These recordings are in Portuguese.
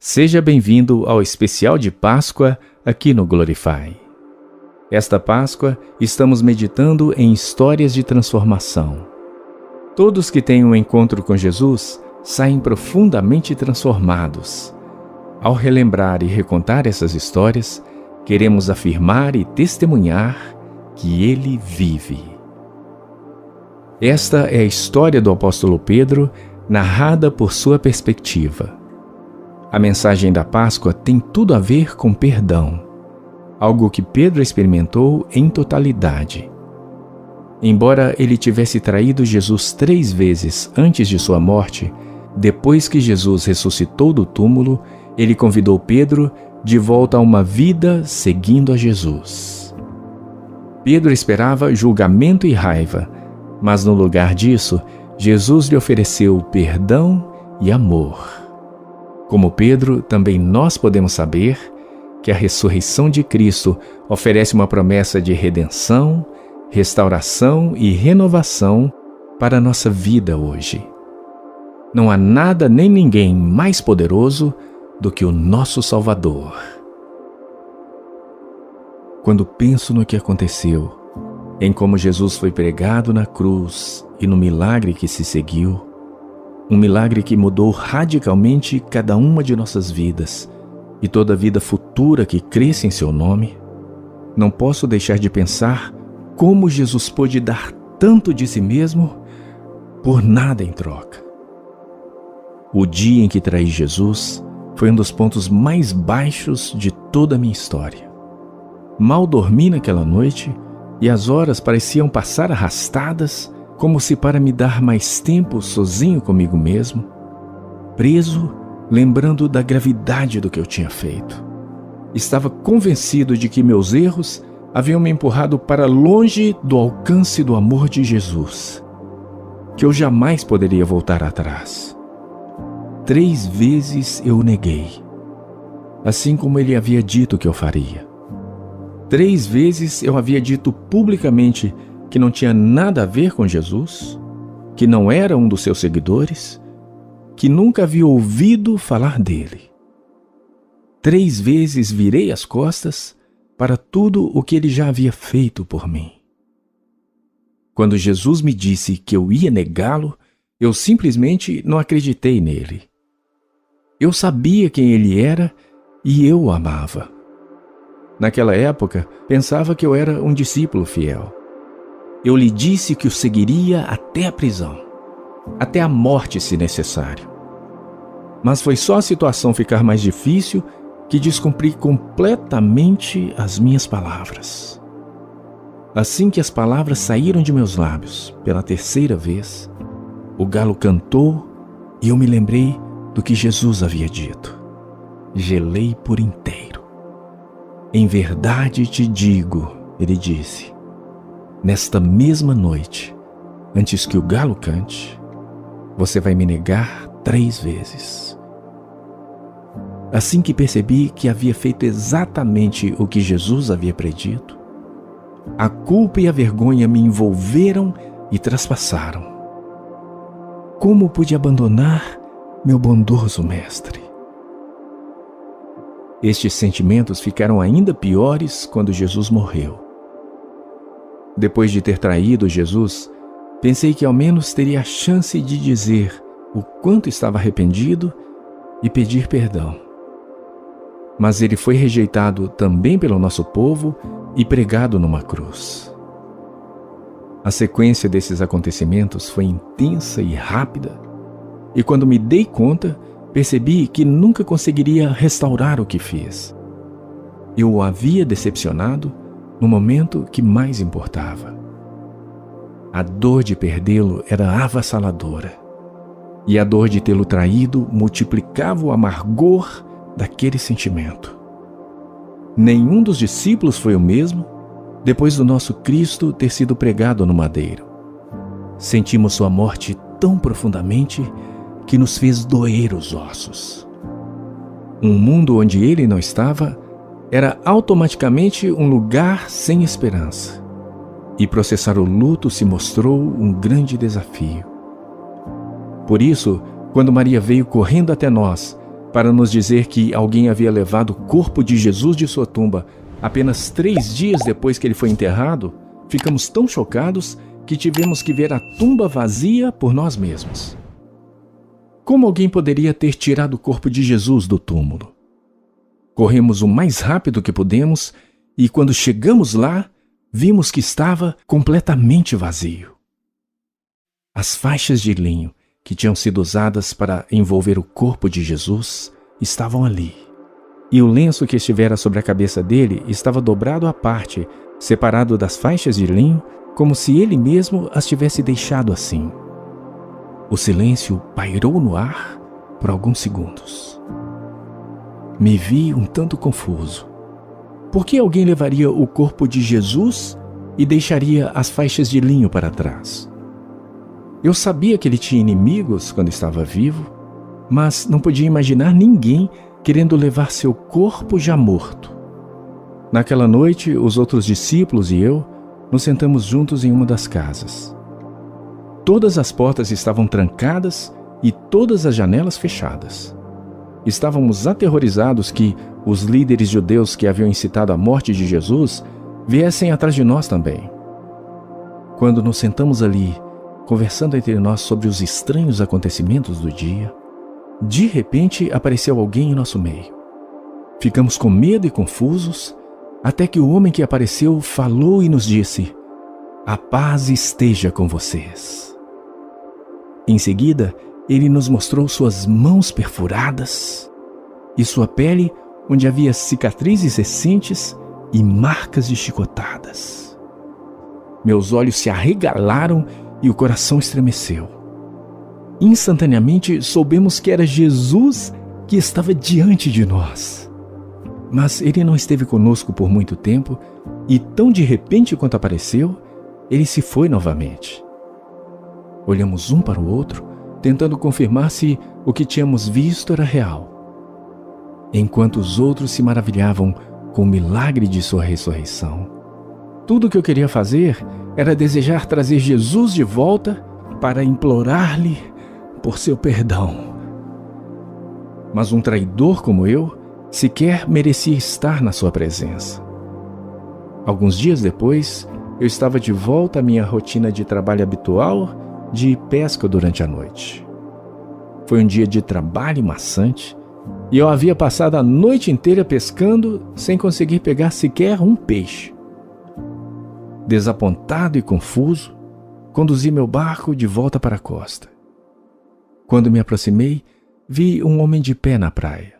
Seja bem-vindo ao especial de Páscoa aqui no Glorify. Esta Páscoa estamos meditando em histórias de transformação. Todos que têm um encontro com Jesus saem profundamente transformados. Ao relembrar e recontar essas histórias, queremos afirmar e testemunhar que Ele vive. Esta é a história do apóstolo Pedro, narrada por sua perspectiva. A mensagem da Páscoa tem tudo a ver com perdão, algo que Pedro experimentou em totalidade. Embora ele tivesse traído Jesus 3 vezes antes de sua morte, depois que Jesus ressuscitou do túmulo, ele convidou Pedro de volta a uma vida seguindo a Jesus. Pedro esperava julgamento e raiva, mas no lugar disso, Jesus lhe ofereceu perdão e amor. Como Pedro, também nós podemos saber que a ressurreição de Cristo oferece uma promessa de redenção, restauração e renovação para a nossa vida hoje. Não há nada nem ninguém mais poderoso do que o nosso Salvador. Quando penso no que aconteceu, em como Jesus foi pregado na cruz e no milagre que se seguiu, um milagre que mudou radicalmente cada uma de nossas vidas e toda a vida futura que cresce em seu nome, não posso deixar de pensar como Jesus pôde dar tanto de si mesmo por nada em troca. O dia em que traí Jesus foi um dos pontos mais baixos de toda a minha história. Mal dormi naquela noite e as horas pareciam passar arrastadas, como se para me dar mais tempo sozinho comigo mesmo, preso, lembrando da gravidade do que eu tinha feito. Estava convencido de que meus erros haviam me empurrado para longe do alcance do amor de Jesus, que eu jamais poderia voltar atrás. 3 vezes eu o neguei, assim como ele havia dito que eu faria. 3 vezes eu havia dito publicamente que não tinha nada a ver com Jesus, que não era um dos seus seguidores, que nunca havia ouvido falar dele. 3 vezes virei as costas para tudo o que ele já havia feito por mim. Quando Jesus me disse que eu ia negá-lo, eu simplesmente não acreditei nele. Eu sabia quem ele era e eu o amava. Naquela época, pensava que eu era um discípulo fiel. Eu lhe disse que o seguiria até a prisão, até a morte se necessário. Mas foi só a situação ficar mais difícil que descumpri completamente as minhas palavras. Assim que as palavras saíram de meus lábios pela 3ª vez, o galo cantou e eu me lembrei do que Jesus havia dito. Gelei por inteiro. Em verdade te digo, ele disse, nesta mesma noite, antes que o galo cante, você vai me negar 3 vezes. Assim que percebi que havia feito exatamente o que Jesus havia predito, a culpa e a vergonha me envolveram e traspassaram. Como pude abandonar meu bondoso mestre? Estes sentimentos ficaram ainda piores quando Jesus morreu. Depois de ter traído Jesus, pensei que ao menos teria a chance de dizer o quanto estava arrependido e pedir perdão. Mas ele foi rejeitado também pelo nosso povo e pregado numa cruz. A sequência desses acontecimentos foi intensa e rápida, e quando me dei conta, percebi que nunca conseguiria restaurar o que fiz. Eu o havia decepcionado no momento que mais importava. A dor de perdê-lo era avassaladora, e a dor de tê-lo traído multiplicava o amargor daquele sentimento. Nenhum dos discípulos foi o mesmo depois do nosso Cristo ter sido pregado no madeiro. Sentimos sua morte tão profundamente que nos fez doer os ossos. Um mundo onde ele não estava era automaticamente um lugar sem esperança, e processar o luto se mostrou um grande desafio. Por isso, quando Maria veio correndo até nós, para nos dizer que alguém havia levado o corpo de Jesus de sua tumba apenas 3 dias depois que ele foi enterrado, ficamos tão chocados que tivemos que ver a tumba vazia por nós mesmos. Como alguém poderia ter tirado o corpo de Jesus do túmulo? Corremos o mais rápido que pudemos e, quando chegamos lá, vimos que estava completamente vazio. As faixas de linho que tinham sido usadas para envolver o corpo de Jesus estavam ali. E o lenço que estivera sobre a cabeça dele estava dobrado à parte, separado das faixas de linho, como se ele mesmo as tivesse deixado assim. O silêncio pairou no ar por alguns segundos. Me vi um tanto confuso. Por que alguém levaria o corpo de Jesus e deixaria as faixas de linho para trás? Eu sabia que ele tinha inimigos quando estava vivo, mas não podia imaginar ninguém querendo levar seu corpo já morto. Naquela noite, os outros discípulos e eu nos sentamos juntos em uma das casas. Todas as portas estavam trancadas e todas as janelas fechadas. Estávamos aterrorizados que os líderes judeus que haviam incitado a morte de Jesus viessem atrás de nós também. Quando nos sentamos ali, conversando entre nós sobre os estranhos acontecimentos do dia, de repente apareceu alguém em nosso meio. Ficamos com medo e confusos, até que o homem que apareceu falou e nos disse: "A paz esteja com vocês." Em seguida, ele nos mostrou suas mãos perfuradas e sua pele, onde havia cicatrizes recentes e marcas de chicotadas. Meus olhos se arregalaram e o coração estremeceu. Instantaneamente soubemos que era Jesus que estava diante de nós. Mas ele não esteve conosco por muito tempo e, tão de repente quanto apareceu, ele se foi novamente. Olhamos um para o outro, tentando confirmar se o que tínhamos visto era real, enquanto os outros se maravilhavam com o milagre de sua ressurreição. Tudo o que eu queria fazer era desejar trazer Jesus de volta para implorar-lhe por seu perdão. Mas um traidor como eu sequer merecia estar na sua presença. Alguns dias depois, eu estava de volta à minha rotina de trabalho habitual de pesca durante a noite. Foi um dia de trabalho maçante e eu havia passado a noite inteira pescando sem conseguir pegar sequer um peixe. Desapontado e confuso, conduzi meu barco de volta para a costa. Quando me aproximei, vi um homem de pé na praia.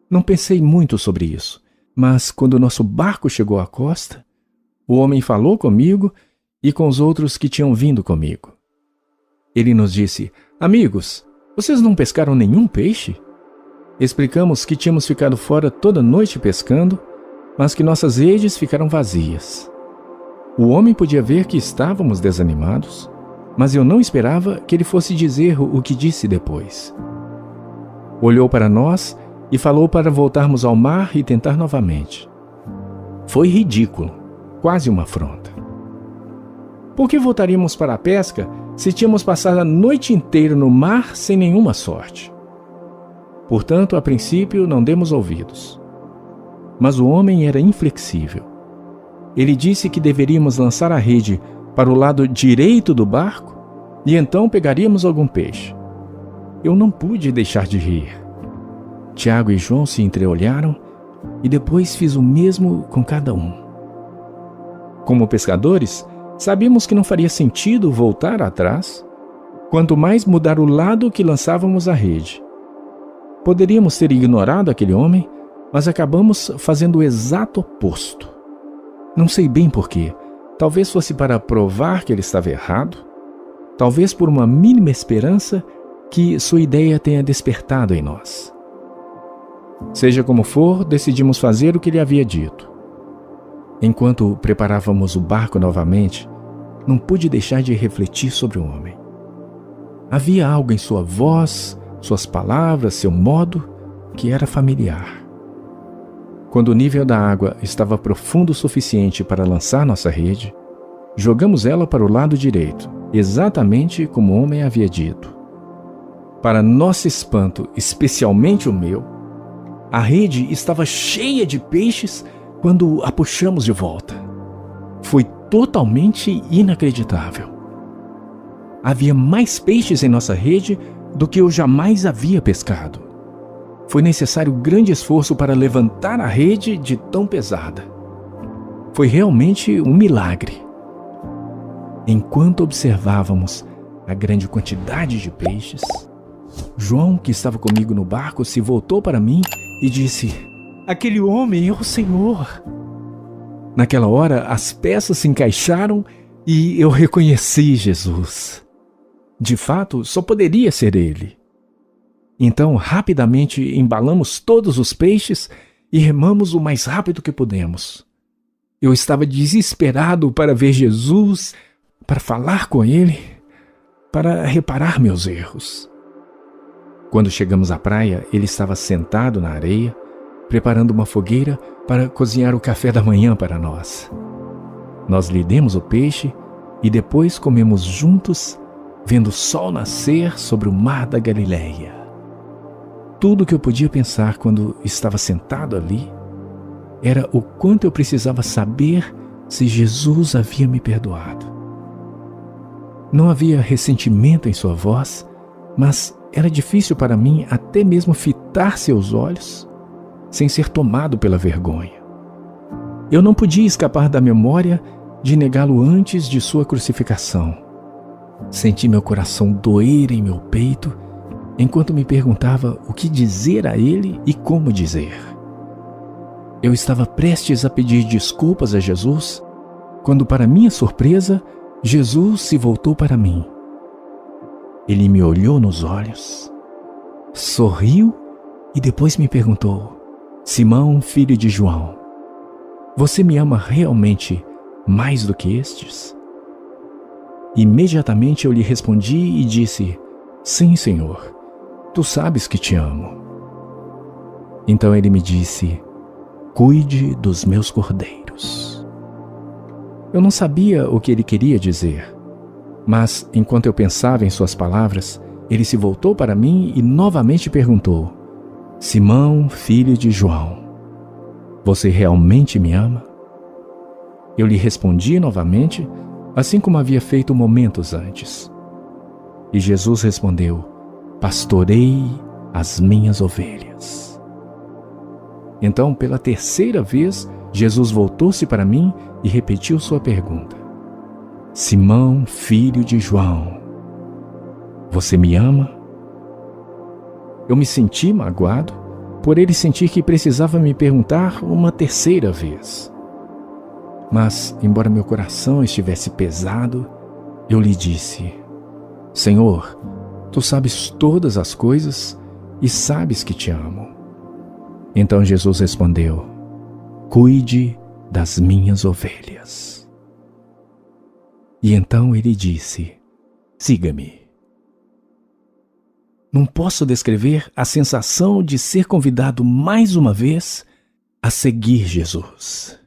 Não pensei muito sobre isso, mas quando nosso barco chegou à costa, o homem falou comigo e com os outros que tinham vindo comigo. Ele nos disse: "Amigos, vocês não pescaram nenhum peixe?" Explicamos que tínhamos ficado fora toda a noite pescando, mas que nossas redes ficaram vazias. O homem podia ver que estávamos desanimados, mas eu não esperava que ele fosse dizer o que disse depois. Olhou para nós e falou para voltarmos ao mar e tentar novamente. Foi ridículo, quase uma afronta. Por que voltaríamos para a pesca se tínhamos passado a noite inteira no mar sem nenhuma sorte? Portanto, a princípio, não demos ouvidos. Mas o homem era inflexível. Ele disse que deveríamos lançar a rede para o lado direito do barco e então pegaríamos algum peixe. Eu não pude deixar de rir. Tiago e João se entreolharam e depois fiz o mesmo com cada um. Como pescadores, sabíamos que não faria sentido voltar atrás, quanto mais mudar o lado que lançávamos a rede. Poderíamos ter ignorado aquele homem, mas acabamos fazendo o exato oposto. Não sei bem porquê. Talvez fosse para provar que ele estava errado, talvez por uma mínima esperança que sua ideia tenha despertado em nós. Seja como for, decidimos fazer o que ele havia dito. Enquanto preparávamos o barco novamente, não pude deixar de refletir sobre o homem. Havia algo em sua voz, suas palavras, seu modo, que era familiar. Quando o nível da água estava profundo o suficiente para lançar nossa rede, jogamos ela para o lado direito, exatamente como o homem havia dito. Para nosso espanto, especialmente o meu, a rede estava cheia de peixes quando a puxamos de volta. Foi totalmente inacreditável. Havia mais peixes em nossa rede do que eu jamais havia pescado. Foi necessário grande esforço para levantar a rede de tão pesada. Foi realmente um milagre. Enquanto observávamos a grande quantidade de peixes, João, que estava comigo no barco, se voltou para mim e disse: "Aquele homem é o Senhor." Naquela hora, as peças se encaixaram e eu reconheci Jesus. De fato, só poderia ser ele. Então, rapidamente embalamos todos os peixes e remamos o mais rápido que pudemos. Eu estava desesperado para ver Jesus, para falar com ele, para reparar meus erros. Quando chegamos à praia, ele estava sentado na areia, preparando uma fogueira para cozinhar o café da manhã para nós. Nós lhe demos o peixe e depois comemos juntos, vendo o sol nascer sobre o mar da Galileia. Tudo o que eu podia pensar quando estava sentado ali era o quanto eu precisava saber se Jesus havia me perdoado. Não havia ressentimento em sua voz, mas era difícil para mim até mesmo fitar seus olhos sem ser tomado pela vergonha. Eu não podia escapar da memória de negá-lo antes de sua crucificação. Senti meu coração doer em meu peito enquanto me perguntava o que dizer a ele e como dizer. Eu estava prestes a pedir desculpas a Jesus quando, para minha surpresa, Jesus se voltou para mim. Ele me olhou nos olhos, sorriu e depois me perguntou: "Simão, filho de João, você me ama realmente mais do que estes?" Imediatamente eu lhe respondi e disse: "Sim, Senhor, tu sabes que te amo." Então ele me disse: "Cuide dos meus cordeiros." Eu não sabia o que ele queria dizer, mas enquanto eu pensava em suas palavras, ele se voltou para mim e novamente perguntou: "Simão, filho de João, você realmente me ama?" Eu lhe respondi novamente, assim como havia feito momentos antes. E Jesus respondeu: "Pastorei as minhas ovelhas." Então, pela terceira vez, Jesus voltou-se para mim e repetiu sua pergunta: "Simão, filho de João, você me ama?" Eu me senti magoado por ele sentir que precisava me perguntar uma terceira vez. Mas, embora meu coração estivesse pesado, eu lhe disse: "Senhor, tu sabes todas as coisas e sabes que te amo." Então Jesus respondeu: "Cuide das minhas ovelhas." E então ele disse: "Siga-me." Não posso descrever a sensação de ser convidado mais uma vez a seguir Jesus.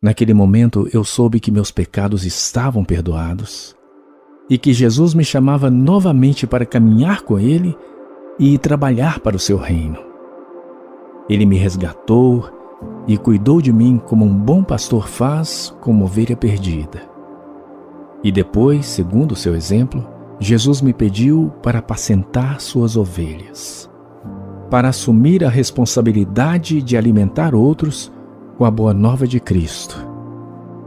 Naquele momento eu soube que meus pecados estavam perdoados e que Jesus me chamava novamente para caminhar com ele e trabalhar para o seu reino. Ele me resgatou e cuidou de mim como um bom pastor faz com uma ovelha perdida. E depois, segundo o seu exemplo, Jesus me pediu para apacentar suas ovelhas, para assumir a responsabilidade de alimentar outros com a boa nova de Cristo,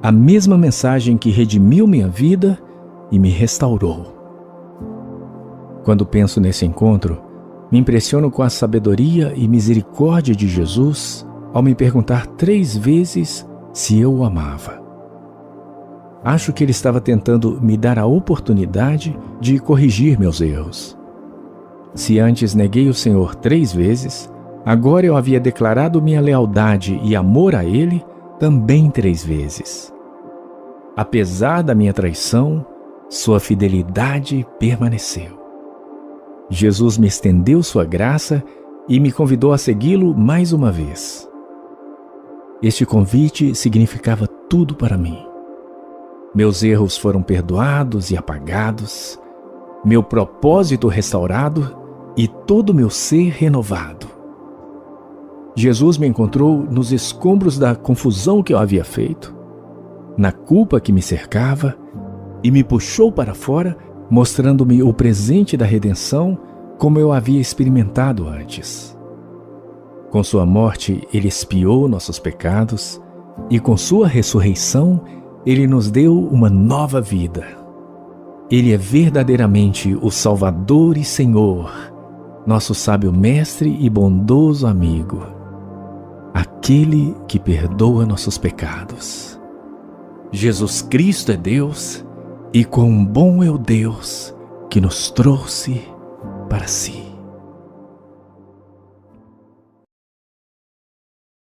a mesma mensagem que redimiu minha vida e me restaurou. Quando penso nesse encontro, me impressiono com a sabedoria e misericórdia de Jesus ao me perguntar 3 vezes se eu o amava. Acho que ele estava tentando me dar a oportunidade de corrigir meus erros. Se antes neguei o Senhor 3 vezes, agora eu havia declarado minha lealdade e amor a ele também 3 vezes. Apesar da minha traição, sua fidelidade permaneceu. Jesus me estendeu sua graça e me convidou a segui-lo mais uma vez. Este convite significava tudo para mim. Meus erros foram perdoados e apagados, meu propósito restaurado e todo o meu ser renovado. Jesus me encontrou nos escombros da confusão que eu havia feito, na culpa que me cercava, e me puxou para fora, mostrando-me o presente da redenção como eu havia experimentado antes. Com sua morte, ele expiou nossos pecados, e com sua ressurreição, ele nos deu uma nova vida. Ele é verdadeiramente o Salvador e Senhor, nosso sábio mestre e bondoso amigo, aquele que perdoa nossos pecados. Jesus Cristo é Deus, e quão bom é o Deus que nos trouxe para si.